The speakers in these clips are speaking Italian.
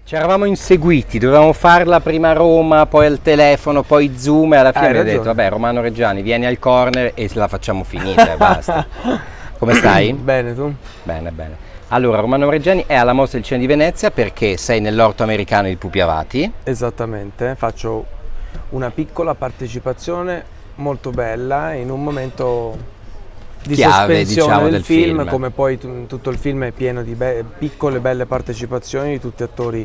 Ci eravamo inseguiti, dovevamo farla prima a Roma, poi al telefono, poi Zoom e alla fine mi ha detto vabbè Romano Reggiani vieni al corner e la facciamo finita e basta. Come stai? Bene, tu? Bene, bene. Allora, Romano Reggiani è alla Mostra del Cinema di Venezia perché sei nell'orto americano di Pupi Avati. Esattamente, faccio una piccola partecipazione molto bella in un momento di chiave, sospensione diciamo, del film, film. come poi tutto il film è pieno di piccole belle partecipazioni di tutti attori.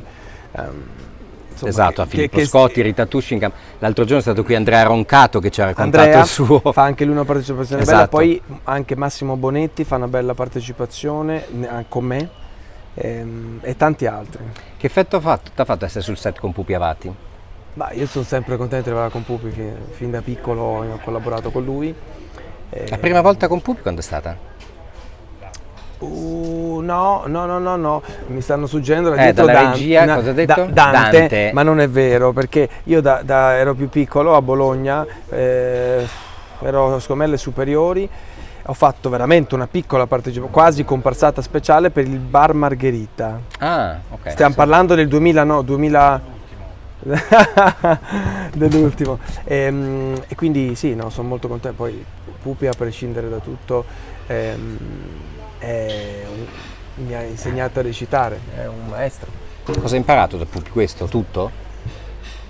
Insomma, Esatto, a Filippo Scotti, Rita Tuscingham. L'altro giorno è stato qui Andrea Roncato che ci ha raccontato Andrea il suo. Fa anche lui una partecipazione esatto. bella, poi anche Massimo Bonetti fa una bella partecipazione con me e tanti altri. Che effetto ti ha fatto essere sul set con Pupi Avati? Bah, io sono sempre contento di lavorare con Pupi, fin da piccolo ho collaborato con lui. La prima volta con Pupi quando è stata? No, mi stanno suggerendo da dietro dalla regia, cosa ha detto? Dante, ma non è vero, perché io ero più piccolo a Bologna, ero secondo me alle superiori, ho fatto veramente una piccola partecipazione, quasi comparsata speciale per il Bar Margherita. Ah, ok. Stiamo parlando del 2000 dell'ultimo e quindi sì, no, sono molto contento. Poi Pupi, a prescindere da tutto, mi ha insegnato a recitare, è un maestro. Cosa hai imparato da Pupi? Questo? Tutto?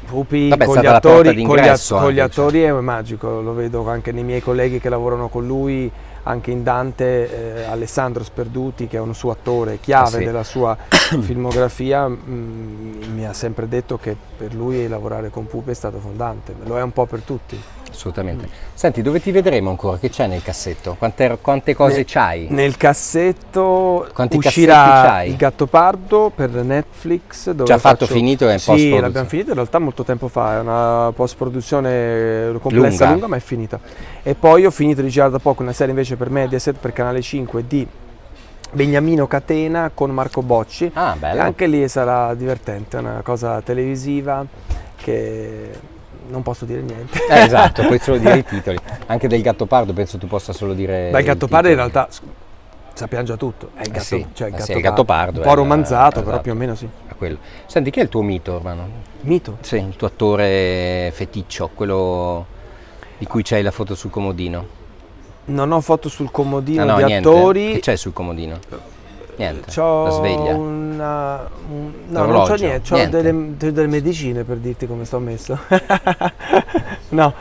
Pupi Vabbè, con gli attori è magico, lo vedo anche nei miei colleghi che lavorano con lui, anche in Dante. Alessandro Sperduti, che è un suo attore chiave della sua filmografia, mi ha sempre detto che per lui lavorare con Pupi è stato fondante, lo è un po' per tutti. Assolutamente. Senti, dove ti vedremo ancora? Che c'è nel cassetto? Quante cose c'hai? Nel cassetto Quanti uscirà c'hai? Il Gattopardo per Netflix. Dove già fatto, finito e in Sì, l'abbiamo finito in realtà molto tempo fa, è una post-produzione complessa, lunga, ma è finita. E poi ho finito di girare da poco una serie invece per Mediaset, per Canale 5, di Beniamino Catena con Marco Bocci. Ah, bello. E anche lì sarà divertente, una cosa televisiva che non posso dire niente. Esatto, puoi solo dire i titoli. Anche del Gattopardo penso tu possa solo dire. Dal Gattopardo in realtà sappiamo già tutto, è il Gattopardo. Un po' romanzato, esatto. Però più o meno sì. È quello. Senti, chi è il tuo mito, Romano? Mito? Sì, il tuo attore feticcio, quello di cui c'hai la foto sul comodino. Non ho foto sul comodino no, di niente. attori. Che c'è sul comodino? Niente. C'ho la sveglia. no, l'orologio. Non c'ho niente, c'ho delle medicine per dirti come sto messo. no,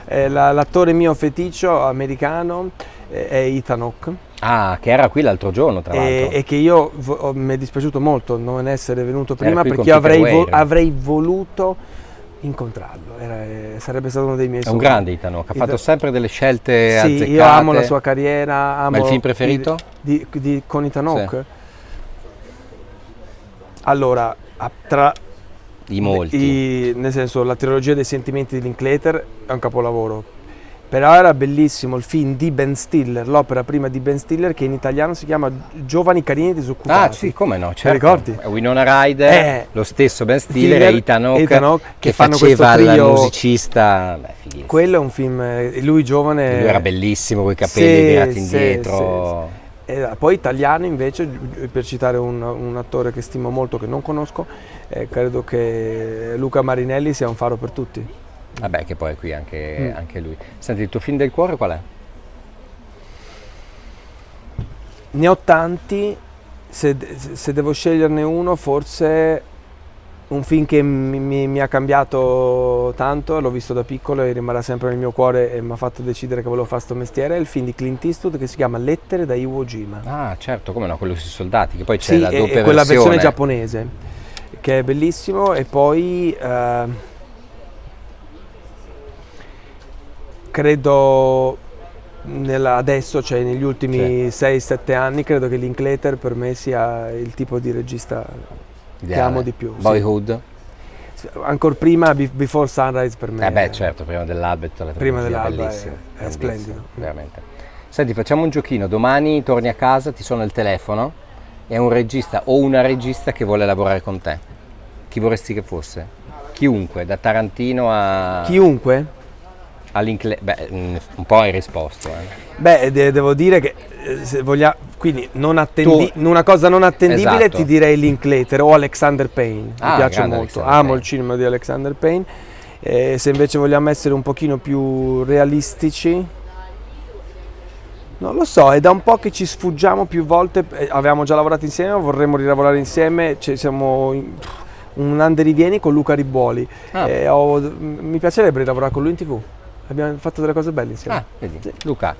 l'attore mio feticcio americano è Ethan Hawke. Ah, che era qui l'altro giorno, tra l'altro. E che io mi è dispiaciuto molto non essere venuto prima, qui perché io avrei voluto incontrarlo, sarebbe stato uno dei miei sogni. sogni. È un grande Ethan Hawke, ha fatto sempre delle scelte azzeccate. Sì, io amo la sua carriera. Amo. Ma il film preferito? Con Ethan Hawke? Sì. Allora, tra di molti. nel senso, la trilogia dei sentimenti di Linklater è un capolavoro. Però era bellissimo il film di Ben Stiller, l'opera prima di Ben Stiller, che in italiano si chiama Giovani carini disoccupati. Ah sì, come no, certo. Ti ricordi? Winona Ryder, lo stesso Ben Stiller e Ethan Hawke che faceva il musicista. Beh, quello è un film, lui giovane. Lui era bellissimo, con i capelli tirati indietro. Sì. Poi italiano invece, per citare un attore che stimo molto, che non conosco, credo che Luca Marinelli sia un faro per tutti. Vabbè, che poi è qui anche lui. Senti, il tuo film del cuore qual è? Ne ho tanti, se devo sceglierne uno, forse un film che mi ha cambiato tanto, l'ho visto da piccolo e rimarrà sempre nel mio cuore e mi ha fatto decidere che volevo fare sto mestiere, è il film di Clint Eastwood che si chiama Lettere da Iwo Jima. Ah, certo, come no, quello sui soldati, che poi c'è la doppia quella versione giapponese, che è bellissimo. E poi credo adesso, cioè negli ultimi 6-7 anni, credo che Linklater per me sia il tipo di regista che amo di più. Boyhood? Sì. Ancora prima Before Sunrise per me. Beh, certo, prima dell'alba è bellissimo, è splendido. Veramente. Senti, facciamo un giochino. Domani torni a casa, ti suona il telefono e è un regista o una regista che vuole lavorare con te. Chi vorresti che fosse? Chiunque, da Tarantino a... Chiunque? un po' hai risposto. Beh, devo dire che se vogliamo, quindi una cosa non attendibile, esatto. Ti direi Linklater o Alexander Payne, mi piace molto, amo il cinema di Alexander Payne. Se invece vogliamo essere un pochino più realistici, non lo so, è da un po' che ci sfuggiamo più volte, avevamo già lavorato insieme, vorremmo rilavorare insieme, siamo un andirivieni con Luca Ribuoli, mi piacerebbe rilavorare con lui in TV, abbiamo fatto delle cose belle insieme. Vedi. Sì. Luca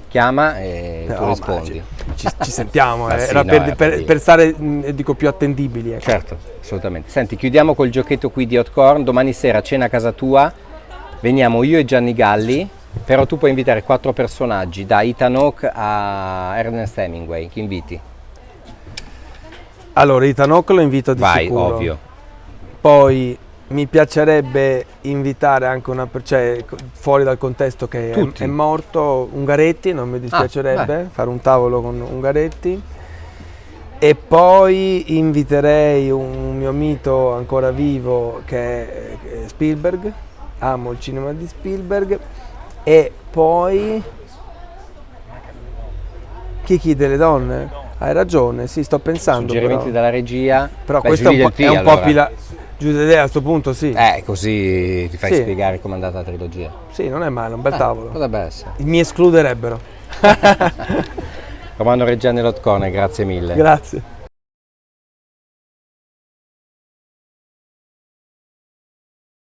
chiama e tu rispondi. Ci sentiamo, sì, era per stare dico più attendibili. Ecco. Certo, assolutamente. Senti, chiudiamo col giochetto qui di Hot Corn, domani sera cena a casa tua, veniamo io e Gianni Galli, però tu puoi invitare 4 personaggi, da Ethan Hawke a Ernest Hemingway, chi inviti? Allora, Ethan Hawke lo invito di sicuro. Vai, ovvio. Poi mi piacerebbe invitare anche fuori dal contesto che è morto, Ungaretti, non mi dispiacerebbe fare un tavolo con Ungaretti. E poi inviterei un mio mito ancora vivo che è Spielberg, amo il cinema di Spielberg. E poi chi delle donne? Hai ragione, sì, sto pensando. Suggerimenti dalla regia. Però questo è un po' giù di idea a questo punto, sì. Così ti fai spiegare com'è andata la trilogia. Sì, non è male, un bel tavolo. Potrebbe essere. Mi escluderebbero. Romano Reggiani, Hot Corner, grazie mille. Grazie.